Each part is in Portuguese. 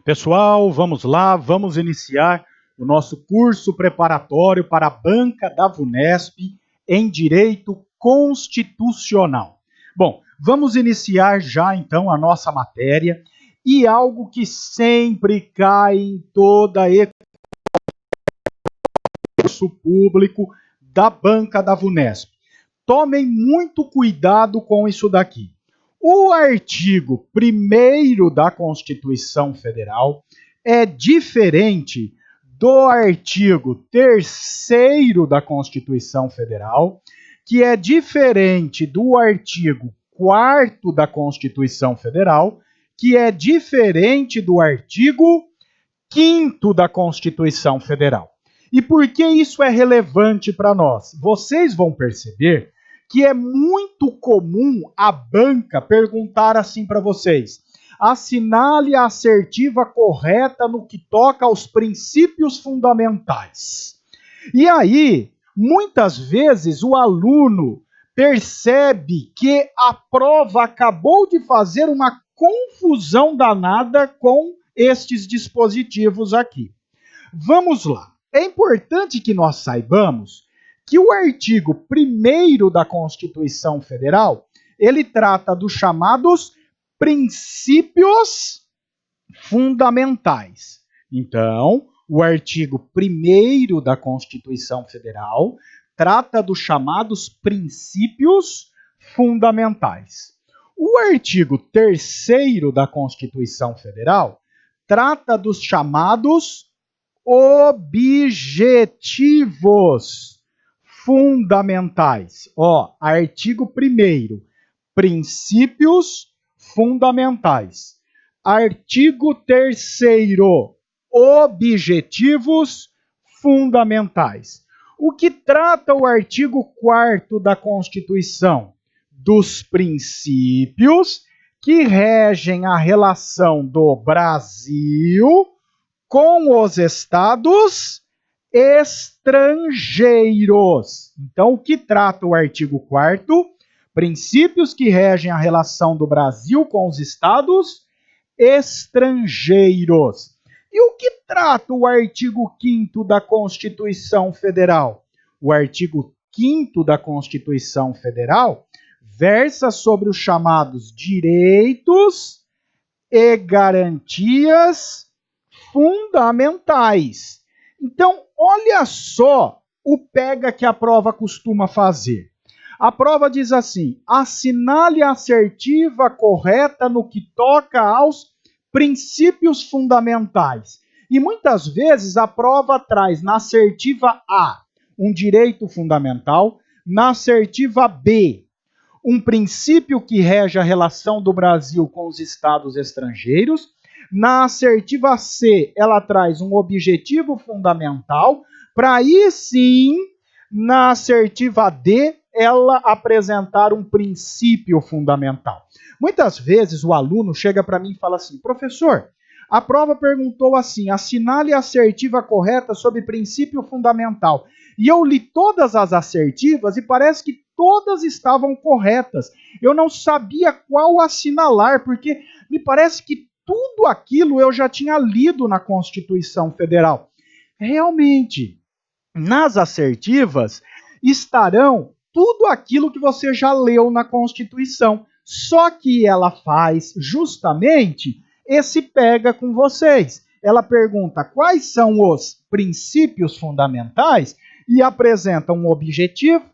Pessoal, vamos lá, vamos iniciar o nosso curso preparatório para a banca da VUNESP em Direito Constitucional. Bom, vamos iniciar já então a nossa matéria e algo que sempre cai em toda curso público da banca da VUNESP. Tomem muito cuidado com isso daqui. O artigo 1º da Constituição Federal é diferente do artigo 3º da Constituição Federal, que é diferente do artigo 4º da Constituição Federal, que é diferente do artigo 5º da Constituição Federal. E por que isso é relevante para nós? Vocês vão perceber que é muito comum a banca perguntar assim para vocês: assinale a assertiva correta no que toca aos princípios fundamentais. E aí, muitas vezes o aluno percebe que a prova acabou de fazer uma confusão danada com estes dispositivos aqui. Vamos lá. É importante que nós saibamos que o artigo 1º da Constituição Federal, ele trata dos chamados princípios fundamentais. Então, o artigo 1º da Constituição Federal trata dos chamados princípios fundamentais. O artigo 3º da Constituição Federal trata dos chamados objetivos fundamentais. Artigo 1º, princípios fundamentais. Artigo 3º, objetivos fundamentais. O que trata o artigo 4º da Constituição? Dos princípios que regem a relação do Brasil com os estados estrangeiros. Então, o que trata o artigo 4º? Princípios que regem a relação do Brasil com os estados estrangeiros. E o que trata o artigo 5º da Constituição Federal? O artigo 5º da Constituição Federal versa sobre os chamados direitos e garantias fundamentais. Então, olha só o pega que a prova costuma fazer. A prova diz assim: assinale a assertiva correta no que toca aos princípios fundamentais. E muitas vezes a prova traz na assertiva A um direito fundamental, na assertiva B um princípio que rege a relação do Brasil com os estados estrangeiros. Na assertiva C, ela traz um objetivo fundamental, para aí sim, na assertiva D, ela apresentar um princípio fundamental. Muitas vezes o aluno chega para mim e fala assim: professor, a prova perguntou assim, assinale a assertiva correta sobre princípio fundamental. E eu li todas as assertivas e parece que todas estavam corretas. Eu não sabia qual assinalar, porque me parece que tudo aquilo eu já tinha lido na Constituição Federal. Realmente, nas assertivas estarão tudo aquilo que você já leu na Constituição. Só que ela faz justamente esse pega com vocês. Ela pergunta quais são os princípios fundamentais e apresenta um objetivo,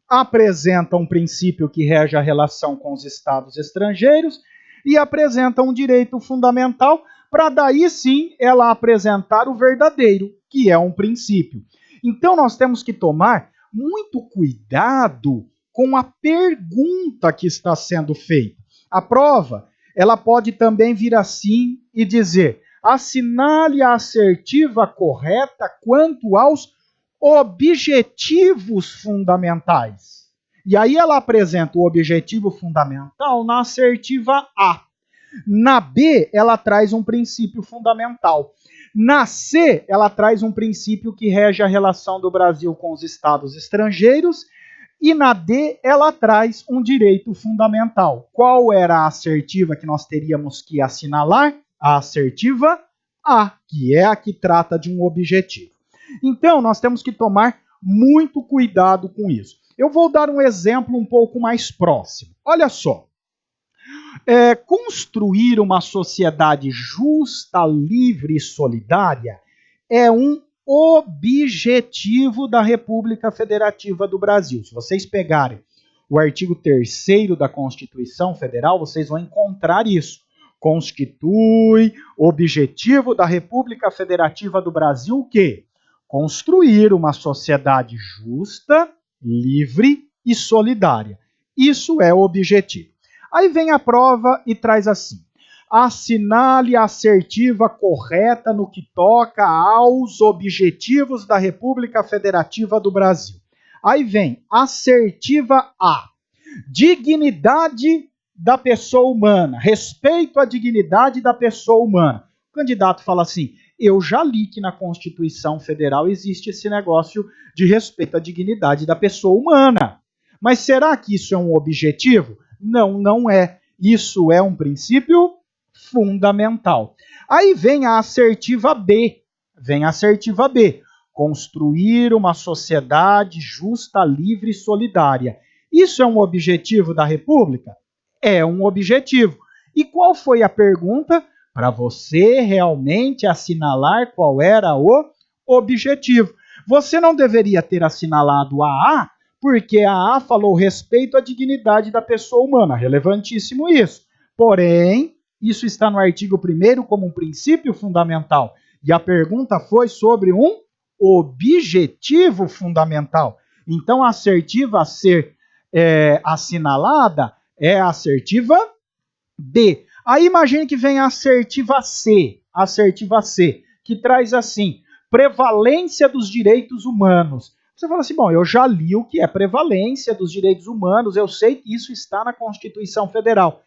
apresenta um princípio que rege a relação com os estados estrangeiros e apresenta um direito fundamental, para daí sim ela apresentar o verdadeiro, que é um princípio. Então nós temos que tomar muito cuidado com a pergunta que está sendo feita. A prova, ela pode também vir assim e dizer: assinale a assertiva correta quanto aos objetivos fundamentais. E aí ela apresenta o objetivo fundamental na assertiva A. Na B, ela traz um princípio fundamental. Na C, ela traz um princípio que rege a relação do Brasil com os estados estrangeiros. E na D, ela traz um direito fundamental. Qual era a assertiva que nós teríamos que assinalar? A assertiva A, que é a que trata de um objetivo. Então, nós temos que tomar muito cuidado com isso. Eu vou dar um exemplo um pouco mais próximo. Olha só. Construir uma sociedade justa, livre e solidária é um objetivo da República Federativa do Brasil. Se vocês pegarem o artigo 3º da Constituição Federal, vocês vão encontrar isso. Constitui objetivo da República Federativa do Brasil o quê? Construir uma sociedade justa, livre e solidária. Isso é o objetivo. Aí vem a prova e traz assim: assinale a assertiva correta no que toca aos objetivos da República Federativa do Brasil. Aí vem assertiva A: dignidade da pessoa humana, respeito à dignidade da pessoa humana. O candidato fala assim: eu já li que na Constituição Federal existe esse negócio de respeito à dignidade da pessoa humana. Mas será que isso é um objetivo? Não, não é. Isso é um princípio fundamental. Aí vem a assertiva B. Construir uma sociedade justa, livre e solidária. Isso é um objetivo da República? É um objetivo. E qual foi a pergunta? Para você realmente assinalar qual era o objetivo. Você não deveria ter assinalado a A, porque a A falou respeito à dignidade da pessoa humana. Relevantíssimo isso. Porém, isso está no artigo 1º como um princípio fundamental. E a pergunta foi sobre um objetivo fundamental. Então, a assertiva a ser assinalada é a assertiva B. Aí imagine que vem a assertiva C, que traz assim: prevalência dos direitos humanos. Você fala assim, bom, eu já li o que é prevalência dos direitos humanos, eu sei que isso está na Constituição Federal.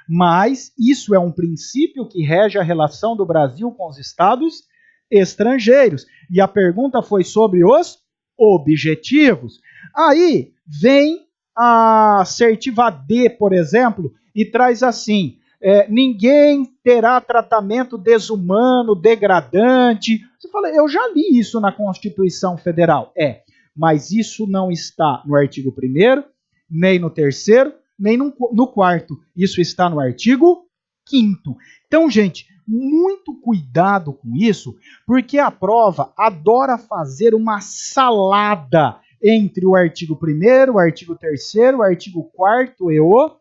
Mas isso é um princípio que rege a relação do Brasil com os estados estrangeiros. E a pergunta foi sobre os objetivos. Aí vem a assertiva D, por exemplo, e traz assim: ninguém terá tratamento desumano, degradante. Você fala, eu já li isso na Constituição Federal. Mas isso não está no artigo 1º, nem no 3º, nem no 4º. Isso está no artigo 5º. Então, gente, muito cuidado com isso, porque a prova adora fazer uma salada entre o artigo 1º, o artigo 3º, o artigo 4º e o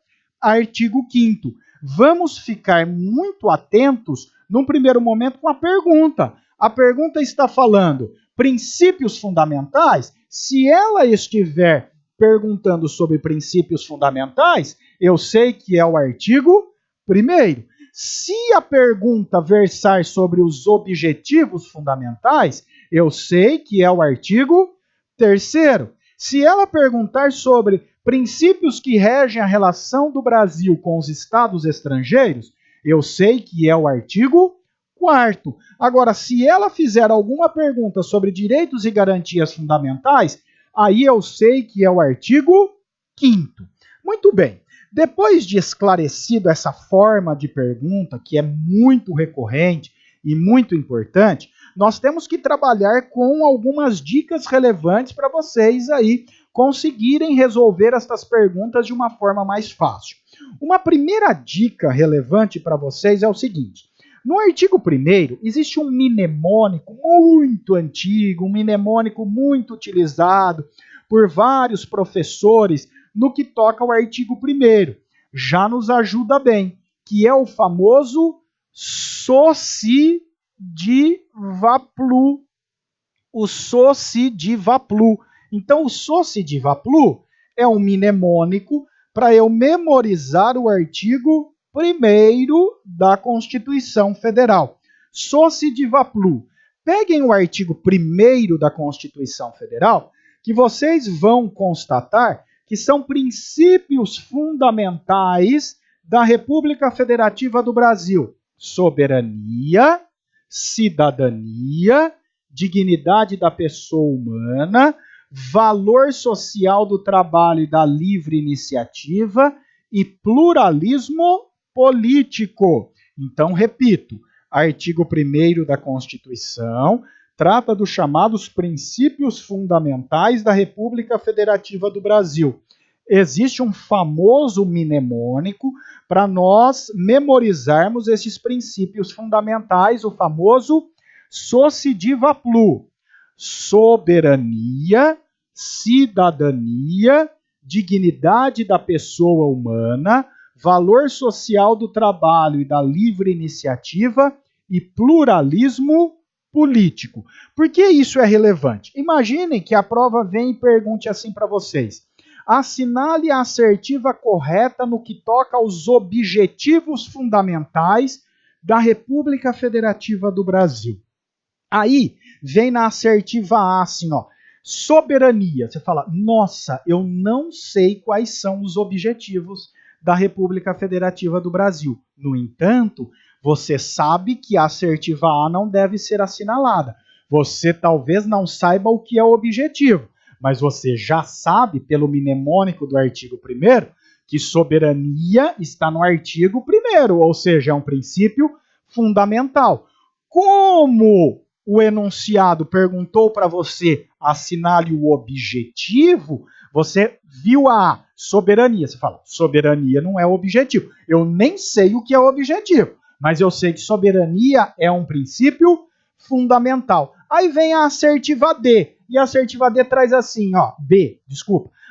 artigo 5º. Vamos ficar muito atentos, num primeiro momento, com a pergunta. A pergunta está falando princípios fundamentais. Se ela estiver perguntando sobre princípios fundamentais, eu sei que é o artigo 1º. Se a pergunta versar sobre os objetivos fundamentais, eu sei que é o artigo 3º. Se ela perguntar sobre princípios que regem a relação do Brasil com os estados estrangeiros, eu sei que é o artigo 4º. Agora, se ela fizer alguma pergunta sobre direitos e garantias fundamentais, aí eu sei que é o artigo 5º. Muito bem. Depois de esclarecido essa forma de pergunta, que é muito recorrente e muito importante, nós temos que trabalhar com algumas dicas relevantes para vocês aí conseguirem resolver essas perguntas de uma forma mais fácil. Uma primeira dica relevante para vocês é o seguinte: no artigo 1º existe um mnemônico muito antigo, um mnemônico muito utilizado por vários professores no que toca ao artigo 1º. Já nos ajuda bem, que é o famoso Socidivaplu. O Socidivaplu. Então, o Socidivaplu é um mnemônico para eu memorizar o artigo 1º da Constituição Federal. Socidivaplu. Peguem o artigo 1º da Constituição Federal, que vocês vão constatar que são princípios fundamentais da República Federativa do Brasil: soberania, cidadania, dignidade da pessoa humana, valor social do trabalho e da livre iniciativa e pluralismo político. Então, repito, artigo 1º da Constituição, trata dos chamados princípios fundamentais da República Federativa do Brasil. Existe um famoso mnemônico para nós memorizarmos esses princípios fundamentais, o famoso Sociediva Plu. Soberania, cidadania, dignidade da pessoa humana, valor social do trabalho e da livre iniciativa e pluralismo político. Por que isso é relevante? Imaginem que a prova vem e pergunte assim para vocês: assinale a assertiva correta no que toca aos objetivos fundamentais da República Federativa do Brasil. Aí vem na assertiva A assim, ó, soberania. Você fala, nossa, eu não sei quais são os objetivos da República Federativa do Brasil. No entanto, você sabe que a assertiva A não deve ser assinalada. Você talvez não saiba o que é o objetivo, mas você já sabe, pelo mnemônico do artigo 1º, que soberania está no artigo 1º, ou seja, é um princípio fundamental. Como o enunciado perguntou para você assinale o objetivo, você viu a soberania. Você fala, soberania não é o objetivo. Eu nem sei o que é o objetivo, mas eu sei que soberania é um princípio fundamental. Aí vem a assertiva D, e a assertiva D traz assim, ó,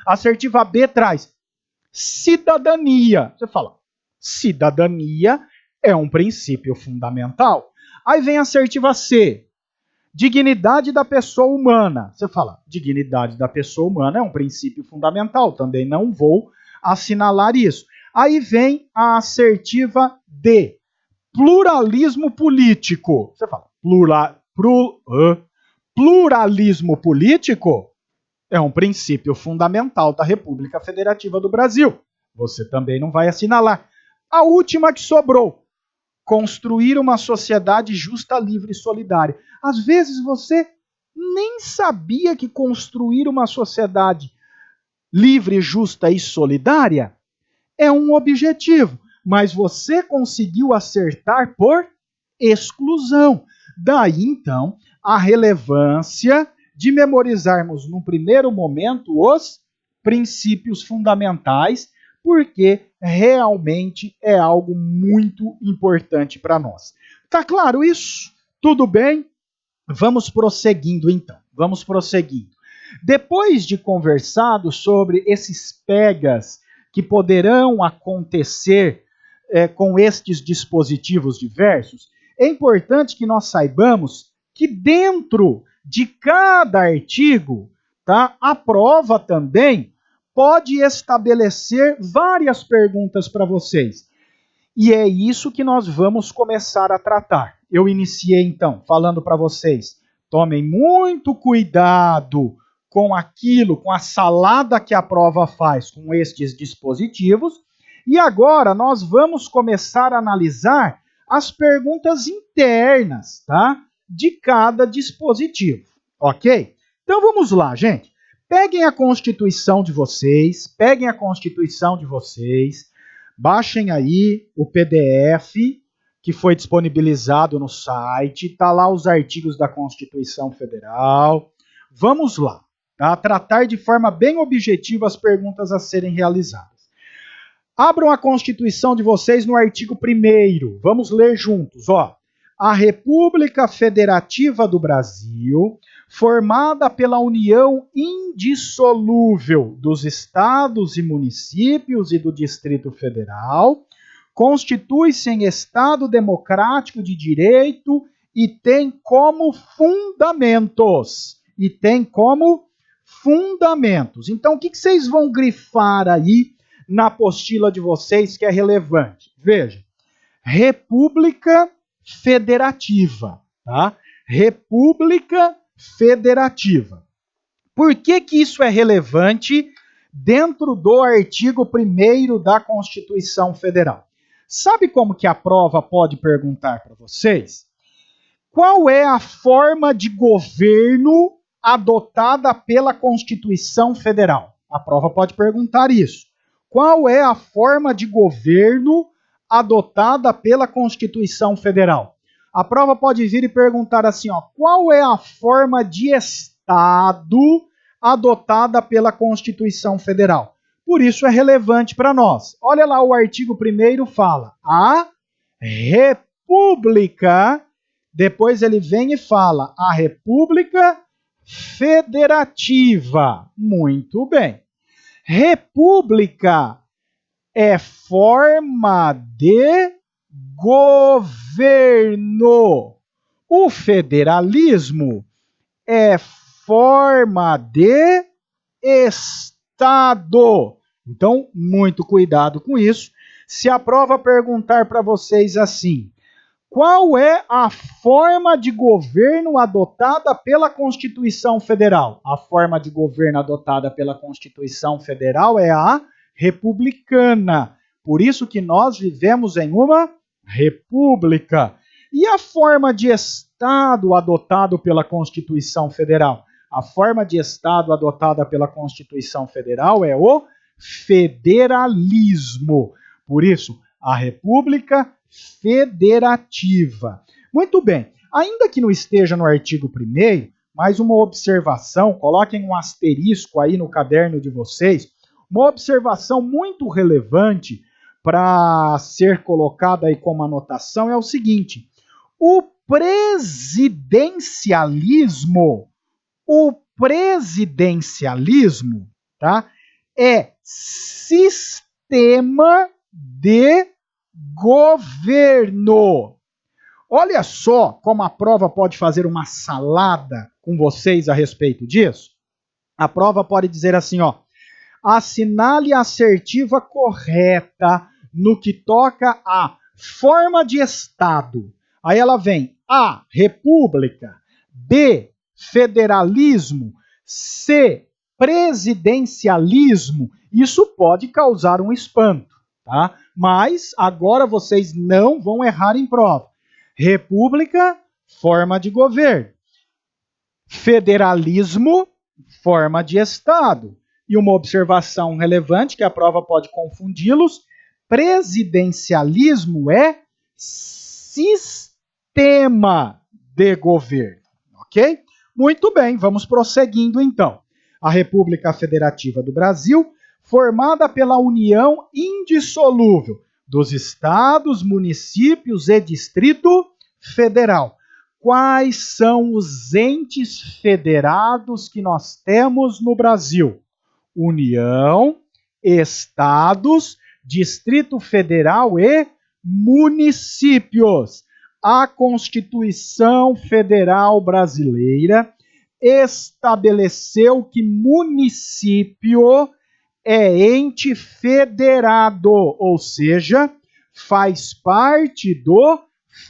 a assertiva B traz cidadania. Você fala, cidadania é um princípio fundamental. Aí vem a assertiva C, dignidade da pessoa humana. Você fala, dignidade da pessoa humana é um princípio fundamental, também não vou assinalar isso. Aí vem a assertiva D, pluralismo político. Você fala, pluralismo político é um princípio fundamental da República Federativa do Brasil. Você também não vai assinalar. A última que sobrou, construir uma sociedade justa, livre e solidária. Às vezes você nem sabia que construir uma sociedade livre, justa e solidária é um objetivo, mas você conseguiu acertar por exclusão. Daí, então, a relevância de memorizarmos, num primeiro momento, os princípios fundamentais, porque realmente é algo muito importante para nós. Tá claro isso? Tudo bem? Vamos prosseguindo, então. Vamos prosseguindo. Depois de conversado sobre esses pegas que poderão acontecer com estes dispositivos diversos, é importante que nós saibamos que dentro de cada artigo, tá, a prova também pode estabelecer várias perguntas para vocês. E é isso que nós vamos começar a tratar. Eu iniciei, então, falando para vocês, tomem muito cuidado com aquilo, com a salada que a prova faz com estes dispositivos. E agora nós vamos começar a analisar as perguntas internas, tá, de cada dispositivo, ok? Então vamos lá, gente. Peguem a Constituição de vocês, baixem aí o PDF que foi disponibilizado no site, tá lá os artigos da Constituição Federal. Vamos lá, tá? Tratar de forma bem objetiva as perguntas a serem realizadas. Abram a Constituição de vocês no artigo 1º. Vamos ler juntos, ó. A República Federativa do Brasil, formada pela união indissolúvel dos estados e municípios e do Distrito Federal, constitui-se em Estado democrático de direito e tem como fundamentos. Então, o que vocês vão grifar aí na apostila de vocês que é relevante? Veja, República Federativa, tá? República Federativa. Por que isso é relevante dentro do artigo 1º da Constituição Federal? Sabe como que a prova pode perguntar para vocês? Qual é a forma de governo adotada pela Constituição Federal? A prova pode perguntar isso. Qual é a forma de governo adotada pela Constituição Federal? A prova pode vir e perguntar assim, ó, qual é a forma de Estado adotada pela Constituição Federal? Por isso é relevante para nós. Olha lá, o artigo 1º fala, a República, depois ele vem e fala, a República Federativa. Muito bem. República é forma de governo. O federalismo é forma de Estado. Então, muito cuidado com isso. Se a prova perguntar para vocês assim, qual é a forma de governo adotada pela Constituição Federal? A forma de governo adotada pela Constituição Federal é a republicana. Por isso que nós vivemos em uma república. E a forma de Estado adotado pela Constituição Federal? A forma de Estado adotada pela Constituição Federal é o federalismo. Por isso, a República Federativa. Muito bem. Ainda que não esteja no artigo 1º, mais uma observação, coloquem um asterisco aí no caderno de vocês, uma observação muito relevante para ser colocada aí como anotação é o seguinte: o presidencialismo, tá, é sistema de governo. Olha só como a prova pode fazer uma salada com vocês a respeito disso. A prova pode dizer assim, ó, assinale a assertiva correta no que toca à forma de Estado. Aí ela vem A, república, B, federalismo, C, presidencialismo. Isso pode causar um espanto, tá? Mas agora vocês não vão errar em prova. República, forma de governo. Federalismo, forma de Estado. E uma observação relevante, que a prova pode confundi-los, presidencialismo é sistema de governo, ok? Muito bem, vamos prosseguindo então. A República Federativa do Brasil, formada pela união indissolúvel dos estados, municípios e Distrito Federal. Quais são os entes federados que nós temos no Brasil? União, estados, Distrito Federal e municípios. A Constituição Federal Brasileira estabeleceu que município é ente federado, ou seja, faz parte do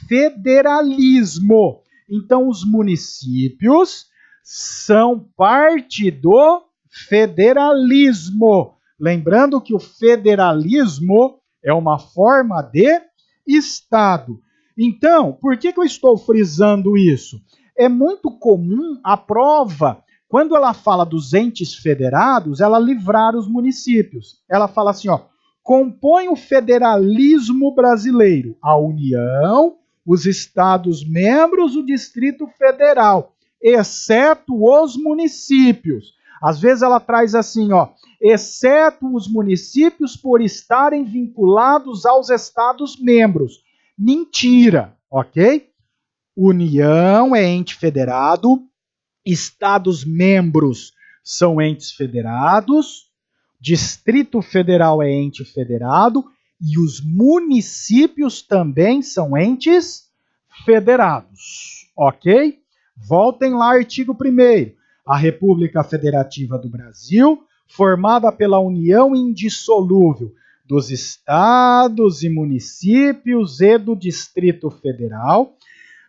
federalismo. Então, os municípios são parte do federalismo. Lembrando que o federalismo é uma forma de Estado. Então, por que eu estou frisando isso? É muito comum a prova, quando ela fala dos entes federados, ela livrar os municípios. Ela fala assim, ó, compõe o federalismo brasileiro, a União, os Estados-membros, o Distrito Federal, exceto os municípios. Às vezes ela traz assim, ó, exceto os municípios por estarem vinculados aos Estados-membros. Mentira, ok? União é ente federado, Estados-membros são entes federados, Distrito Federal é ente federado e os municípios também são entes federados, ok? Voltem lá, artigo 1º. A República Federativa do Brasil, formada pela união indissolúvel dos estados e municípios e do Distrito Federal.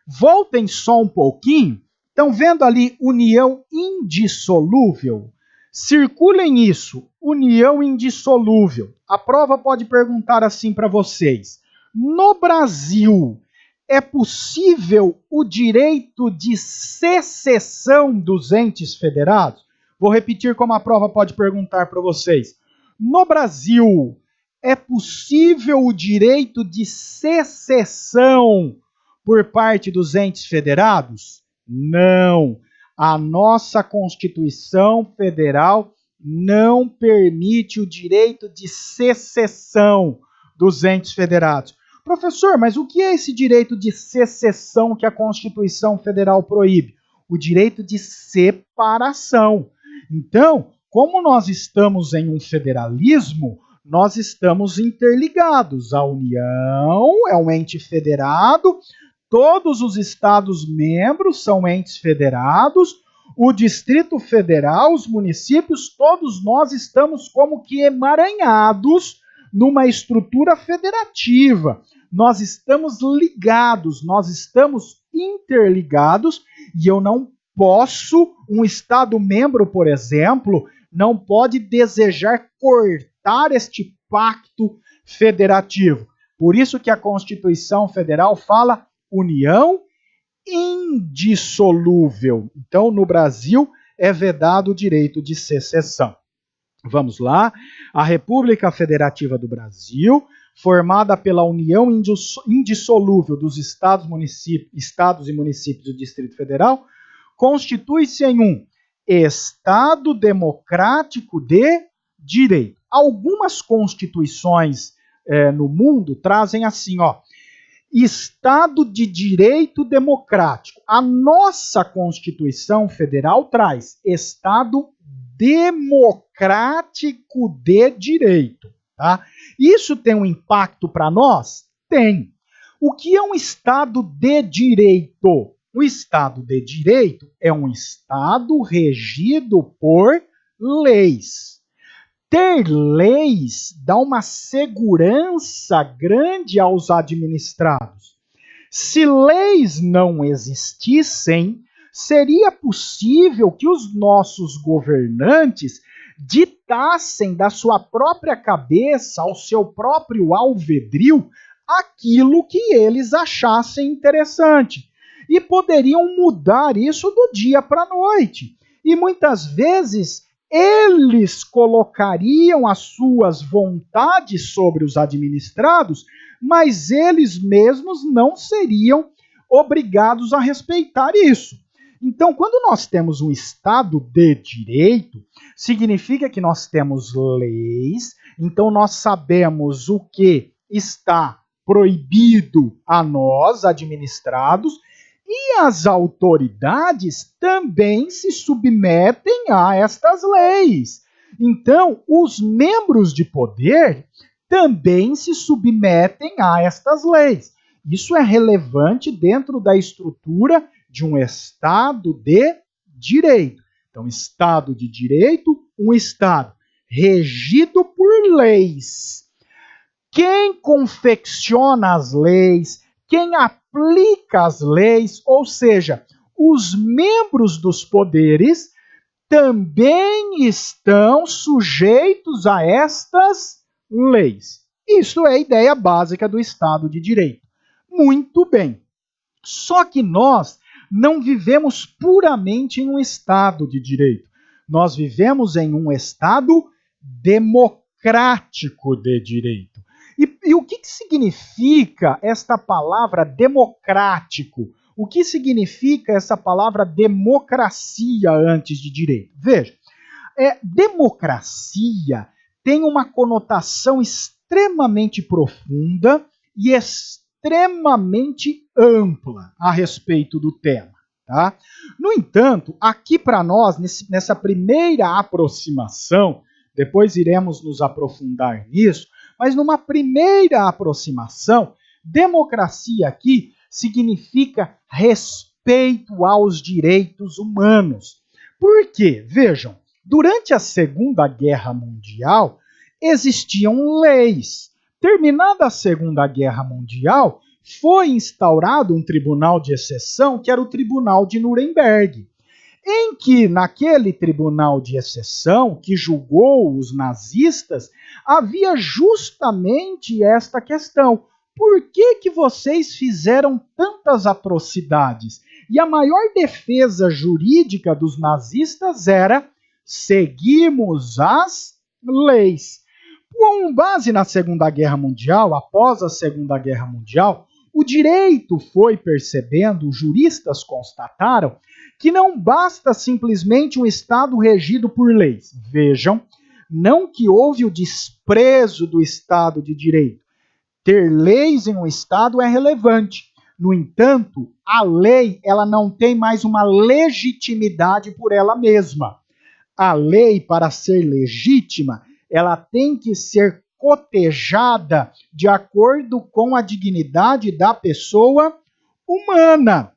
Voltem só um pouquinho. Estão vendo ali união indissolúvel? Circulem isso, união indissolúvel. A prova pode perguntar assim para vocês. No Brasil, é possível o direito de secessão dos entes federados? Vou repetir como a prova pode perguntar para vocês. No Brasil, é possível o direito de secessão por parte dos entes federados? Não. A nossa Constituição Federal não permite o direito de secessão dos entes federados. Professor, mas o que é esse direito de secessão que a Constituição Federal proíbe? O direito de separação. Então, como nós estamos em um federalismo, nós estamos interligados. A União é um ente federado, todos os Estados-membros são entes federados, o Distrito Federal, os municípios, todos nós estamos como que emaranhados numa estrutura federativa. Nós estamos ligados, nós estamos interligados, e eu não posso, um Estado-membro, por exemplo, não pode desejar cortar este pacto federativo. Por isso que a Constituição Federal fala união indissolúvel. Então, no Brasil, é vedado o direito de secessão. Vamos lá. A República Federativa do Brasil, formada pela união indissolúvel dos estados e municípios do Distrito Federal, constitui-se em um Estado democrático de direito. Algumas constituições no mundo trazem assim, ó, Estado de direito democrático. A nossa Constituição Federal traz Estado democrático de direito. Tá? Isso tem um impacto para nós? Tem. O que é um Estado de direito? O Estado de direito é um Estado regido por leis. Ter leis dá uma segurança grande aos administrados. Se leis não existissem, seria possível que os nossos governantes ditassem da sua própria cabeça, ao seu próprio alvedrio, aquilo que eles achassem interessante. E poderiam mudar isso do dia para a noite. E muitas vezes eles colocariam as suas vontades sobre os administrados, mas eles mesmos não seriam obrigados a respeitar isso. Então, quando nós temos um Estado de direito, significa que nós temos leis, então nós sabemos o que está proibido a nós, administrados, e as autoridades também se submetem a estas leis. Então, os membros de poder também se submetem a estas leis. Isso é relevante dentro da estrutura de um Estado de direito. Então, Estado de direito, um Estado regido por leis. Quem confecciona as leis, quem aplica as leis, ou seja, os membros dos poderes também estão sujeitos a estas leis. Isso é a ideia básica do Estado de Direito. Muito bem. Só que nós não vivemos puramente em um Estado de Direito. Nós vivemos em um Estado democrático de direito. E o que significa esta palavra democrático? O que significa essa palavra democracia antes de direito? Veja, democracia tem uma conotação extremamente profunda e extremamente ampla a respeito do tema. Tá? No entanto, aqui para nós, nessa primeira aproximação, depois iremos nos aprofundar nisso, mas numa primeira aproximação, democracia aqui significa respeito aos direitos humanos. Por quê? Vejam, durante a Segunda Guerra Mundial, existiam leis. Terminada a Segunda Guerra Mundial, foi instaurado um tribunal de exceção, que era o Tribunal de Nuremberg, em que, naquele tribunal de exceção, que julgou os nazistas, havia justamente esta questão. Por que vocês fizeram tantas atrocidades? E a maior defesa jurídica dos nazistas era: seguimos as leis. Com base na Segunda Guerra Mundial, após a Segunda Guerra Mundial, o direito foi percebendo, os juristas constataram, que não basta simplesmente um Estado regido por leis. Vejam, não que houve o desprezo do Estado de Direito. Ter leis em um Estado é relevante. No entanto, a lei ela não tem mais uma legitimidade por ela mesma. A lei, para ser legítima, ela tem que ser cotejada de acordo com a dignidade da pessoa humana.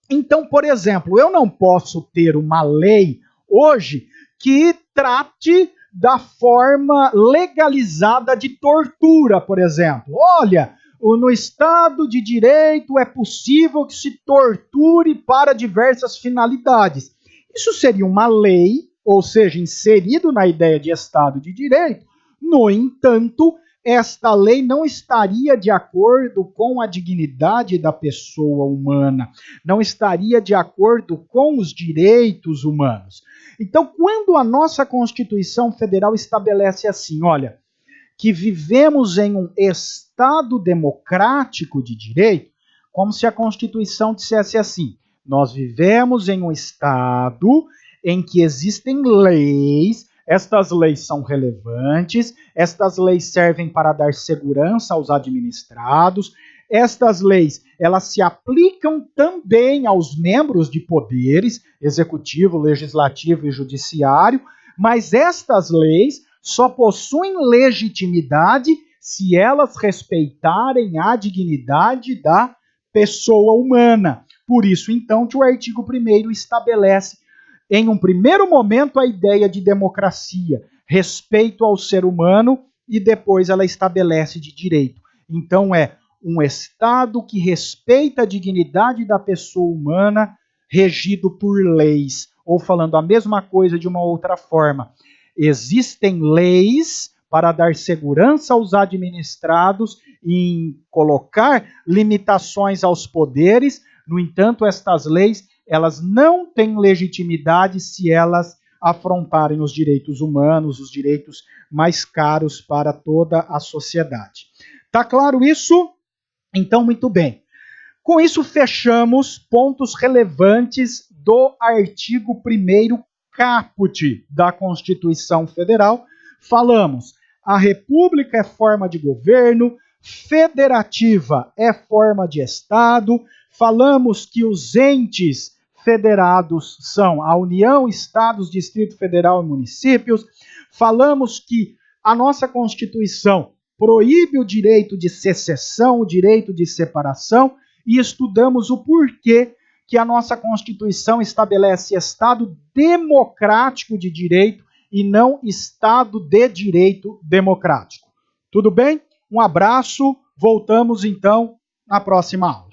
Então, por exemplo, eu não posso ter uma lei hoje que trate da forma legalizada de tortura, por exemplo. Olha, no Estado de Direito é possível que se torture para diversas finalidades. Isso seria uma lei, ou seja, inserido na ideia de Estado de Direito. No entanto, esta lei não estaria de acordo com a dignidade da pessoa humana, não estaria de acordo com os direitos humanos. Então, quando a nossa Constituição Federal estabelece assim, olha, que vivemos em um Estado democrático de direito, como se a Constituição dissesse assim, nós vivemos em um Estado em que existem leis, estas leis são relevantes, estas leis servem para dar segurança aos administrados, estas leis, elas se aplicam também aos membros de poderes, executivo, legislativo e judiciário, mas estas leis só possuem legitimidade se elas respeitarem a dignidade da pessoa humana. Por isso, então, que o artigo 1º estabelece, em um primeiro momento, a ideia de democracia, respeito ao ser humano, e depois ela estabelece de direito. Então, é um Estado que respeita a dignidade da pessoa humana, regido por leis. Ou falando a mesma coisa de uma outra forma, existem leis para dar segurança aos administrados e colocar limitações aos poderes. No entanto, estas leis, elas não têm legitimidade se elas afrontarem os direitos humanos, os direitos mais caros para toda a sociedade. Tá claro isso? Então, muito bem. Com isso, fechamos pontos relevantes do artigo 1º caput da Constituição Federal. Falamos, a República é forma de governo, federativa é forma de Estado. Falamos que os entes federados são a União, Estados, Distrito Federal e municípios. Falamos que a nossa Constituição proíbe o direito de secessão, o direito de separação, e estudamos o porquê que a nossa Constituição estabelece Estado democrático de direito e não Estado de direito democrático. Tudo bem? Um abraço, voltamos então na próxima aula.